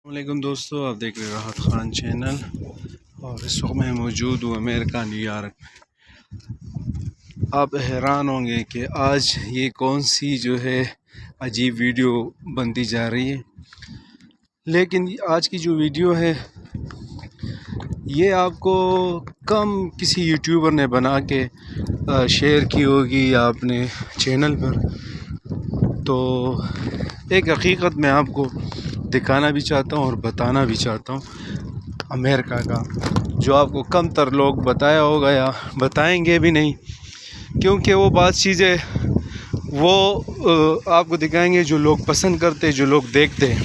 السلام علیکم دوستو، آپ دیکھ رہے راحت خان چینل اور اس وقت میں موجود ہوں امریکہ نیو یارک میں۔ آپ حیران ہوں گے کہ آج یہ کون سی جو ہے عجیب ویڈیو بنتی جا رہی ہے، لیکن آج کی جو ویڈیو ہے یہ آپ کو کم کسی یوٹیوبر نے بنا کے شیئر کی ہوگی یا اپنے چینل پر، تو ایک حقیقت میں آپ کو دکھانا بھی چاہتا ہوں اور بتانا بھی چاہتا ہوں امریکہ کا، جو آپ کو کم تر لوگ بتایا ہوگا یا بتائیں گے بھی نہیں، کیونکہ وہ بعض چیزیں وہ آپ کو دکھائیں گے جو لوگ پسند کرتے، جو لوگ دیکھتے ہیں۔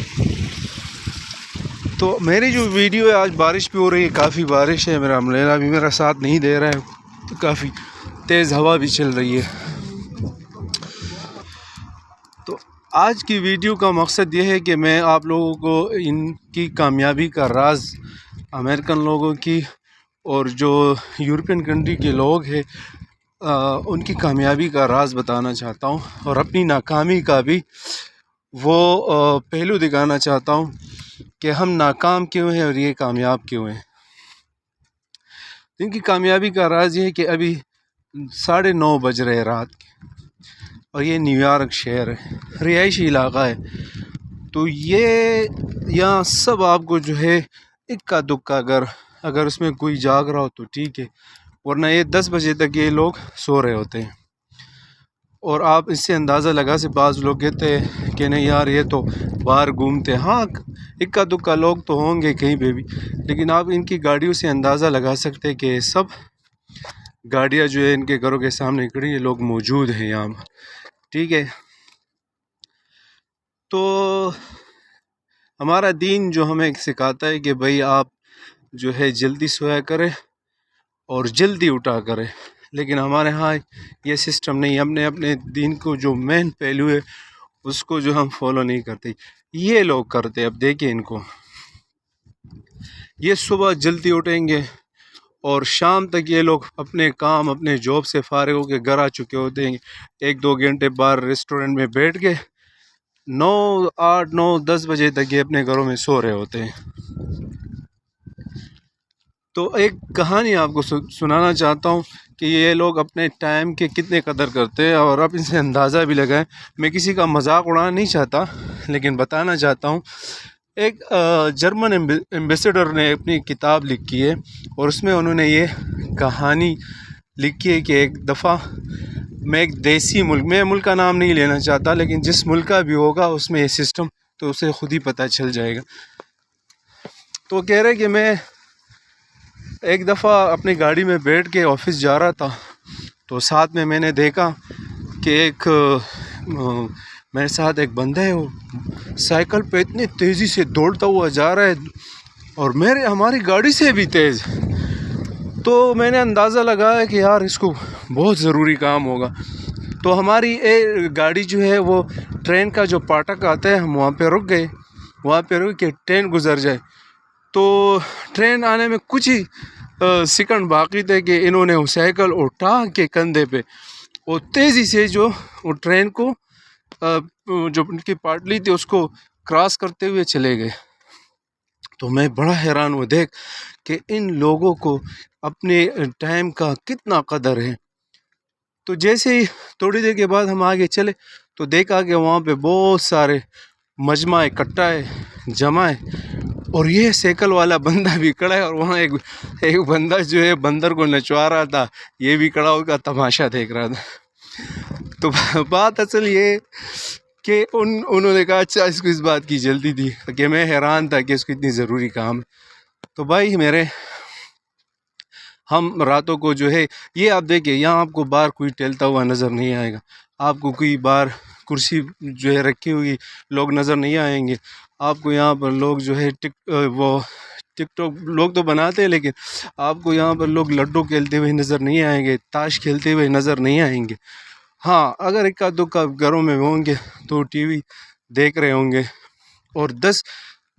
تو میری جو ویڈیو ہے، آج بارش بھی ہو رہی ہے، کافی بارش ہے، میرا امبریلا بھی میرا ساتھ نہیں دے رہا ہے، کافی تیز ہوا بھی چل رہی ہے۔ تو آج کی ویڈیو کا مقصد یہ ہے کہ میں آپ لوگوں کو ان کی کامیابی کا راز، امریکن لوگوں کی اور جو یورپین کنٹری کے لوگ ہیں ان کی کامیابی کا راز بتانا چاہتا ہوں، اور اپنی ناکامی کا بھی وہ پہلو دکھانا چاہتا ہوں کہ ہم ناکام کیوں ہیں اور یہ کامیاب کیوں ہیں۔ ان کی کامیابی کا راز یہ ہے کہ ابھی 9:30 بج رہے رات کے، اور یہ نیو یارک شہر ہے، رہائشی علاقہ ہے، تو یہ یہاں سب آپ کو جو ہے اکا دکا اگر اس میں کوئی جاگ رہا ہو تو ٹھیک ہے، ورنہ یہ 10 بجے تک یہ لوگ سو رہے ہوتے ہیں۔ اور آپ اس سے اندازہ لگا سے، بعض لوگ کہتے ہیں کہ نہیں یار یہ تو باہر گھومتے، ہاں اکا دکا لوگ تو ہوں گے کہیں پہ بھی، لیکن آپ ان کی گاڑیوں سے اندازہ لگا سکتے کہ سب گاڑیاں جو ہے ان کے گھروں کے سامنے کھڑی ہیں، لوگ موجود ہیں یہاں، ٹھیک ہے۔ تو ہمارا دین جو ہمیں سکھاتا ہے کہ بھئی آپ جو ہے جلدی سویا کرے اور جلدی اٹھا کرے، لیکن ہمارے ہاں یہ سسٹم نہیں، ہم نے اپنے دین کو جو مین پہلو ہے اس کو جو ہم فالو نہیں کرتے، یہ لوگ کرتے۔ اب دیکھیں ان کو، یہ صبح جلدی اٹھیں گے اور شام تک یہ لوگ اپنے کام، اپنے جاب سے فارغ ہو کے گھر آ چکے ہوتے ہیں، 1-2 گھنٹے باہر ریسٹورنٹ میں بیٹھ کے 8-9-10 بجے تک یہ اپنے گھروں میں سو رہے ہوتے ہیں۔ تو ایک کہانی آپ کو سنانا چاہتا ہوں کہ یہ لوگ اپنے ٹائم کے کتنے قدر کرتے ہیں، اور آپ ان سے اندازہ بھی لگائیں۔ میں کسی کا مذاق اڑانا نہیں چاہتا، لیکن بتانا چاہتا ہوں، ایک جرمن ایمبیسیڈر نے اپنی کتاب لکھی ہے، اور اس میں انہوں نے یہ کہانی لکھی ہے کہ ایک دفعہ میں ایک دیسی ملک، میں ملک کا نام نہیں لینا چاہتا، لیکن جس ملک کا بھی ہوگا اس میں یہ سسٹم تو اسے خود ہی پتہ چل جائے گا۔ تو کہہ رہے کہ میں ایک دفعہ اپنی گاڑی میں بیٹھ کے آفس جا رہا تھا، تو ساتھ میں نے دیکھا کہ میرے ساتھ ایک بندہ ہے، وہ سائیکل پہ اتنی تیزی سے دوڑتا ہوا جا رہا ہے، اور ہماری گاڑی سے بھی تیز۔ تو میں نے اندازہ لگایا کہ یار اس کو بہت ضروری کام ہوگا، تو ہماری گاڑی جو ہے وہ ٹرین کا جو پاٹک آتا ہے، ہم وہاں پہ رک گئے، وہاں پہ رک کے ٹرین گزر جائے۔ تو ٹرین آنے میں کچھ ہی سیکنڈ باقی تھے کہ انہوں نے وہ سائیکل اٹھا کے کندھے پہ اور تیزی سے جو وہ ٹرین کو جو ان کی پاٹلی تھی اس کو کراس کرتے ہوئے چلے گئے۔ تو میں بڑا حیران ہوا دیکھ کہ ان لوگوں کو اپنے ٹائم کا کتنا قدر ہے۔ تو جیسے ہی تھوڑی دیر کے بعد ہم آگے چلے تو دیکھا کہ وہاں پہ بہت سارے مجمع اکٹھا ہے، جمع ہے، اور یہ سائیکل والا بندہ بھی کھڑا ہے، اور وہاں ایک بندہ جو ہے بندر کو نچوا رہا تھا، یہ بھی کھڑا ہو کر تماشا دیکھ رہا تھا۔ تو بات اصل یہ کہ انہوں نے کہا اچھا اس کو اس بات کی جلدی تھی، کہ میں حیران تھا کہ اس کو اتنی ضروری کام ہے۔ تو بھائی میرے، ہم راتوں کو جو ہے یہ آپ دیکھیں، یہاں آپ کو باہر کوئی ٹہلتا ہوا نظر نہیں آئے گا، آپ کو کوئی باہر کرسی جو ہے رکھی ہوئی لوگ نظر نہیں آئیں گے، آپ کو یہاں پر لوگ جو ہے ٹک ٹاک لوگ تو بناتے ہیں، لیکن آپ کو یہاں پر لوگ لڈو کھیلتے ہوئے نظر نہیں آئیں گے، تاش کھیلتے ہوئے نظر نہیں آئیں گے۔ ہاں اگر اکا دکا گھروں میں ہوں گے تو ٹی وی دیکھ رہے ہوں گے، اور 10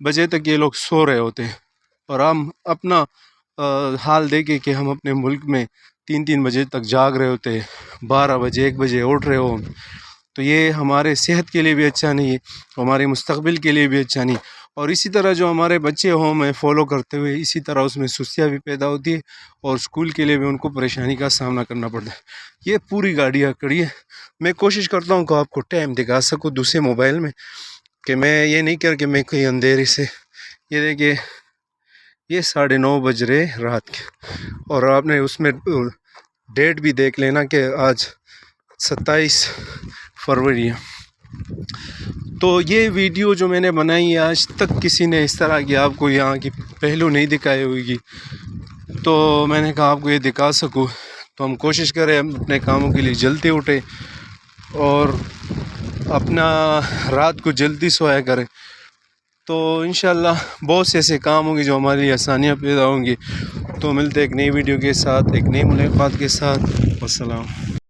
بجے تک یہ لوگ سو رہے ہوتے ہیں، اور ہم اپنا حال دیکھیں کہ ہم اپنے ملک میں 3 بجے تک جاگ رہے ہوتے ہیں، 12 بجے 1 بجے اٹھ رہے ہوں، تو یہ ہمارے صحت کے لیے بھی اچھا نہیں ہے، ہمارے مستقبل کے لیے بھی اچھا نہیں۔ اور اسی طرح جو ہمارے بچے ہوں میں فالو کرتے ہوئے اسی طرح اس میں سستیاں بھی پیدا ہوتی ہے اور اسکول کے لیے بھی ان کو پریشانی کا سامنا کرنا پڑتا ہے۔ یہ پوری گاڑیاں کڑی ہے، میں کوشش کرتا ہوں کہ آپ کو ٹائم دکھا سکوں دوسرے موبائل میں، کہ میں یہ نہیں کر کہ میں کہیں اندھیرے سے، یہ دیکھیے یہ 9:30 بج رہے رات کے، اور آپ نے اس میں ڈیٹ بھی دیکھ لینا کہ آج 27 فروری ہے۔ تو یہ ویڈیو جو میں نے بنائی ہے آج تک کسی نے اس طرح کی آپ کو یہاں کی پہلو نہیں دکھائی ہوگی، تو میں نے کہا آپ کو یہ دکھا سکوں، تو ہم کوشش کریں ہم اپنے کاموں کے لیے جلدی اٹھیں اور اپنا رات کو جلدی سویا کریں، تو انشاءاللہ بہت سے ایسے کام ہوں گے جو ہمارے لیے آسانیاں پیدا ہوں گی۔ تو ملتے ایک نئی ویڈیو کے ساتھ، ایک نئی ملاقات کے ساتھ، والسلام۔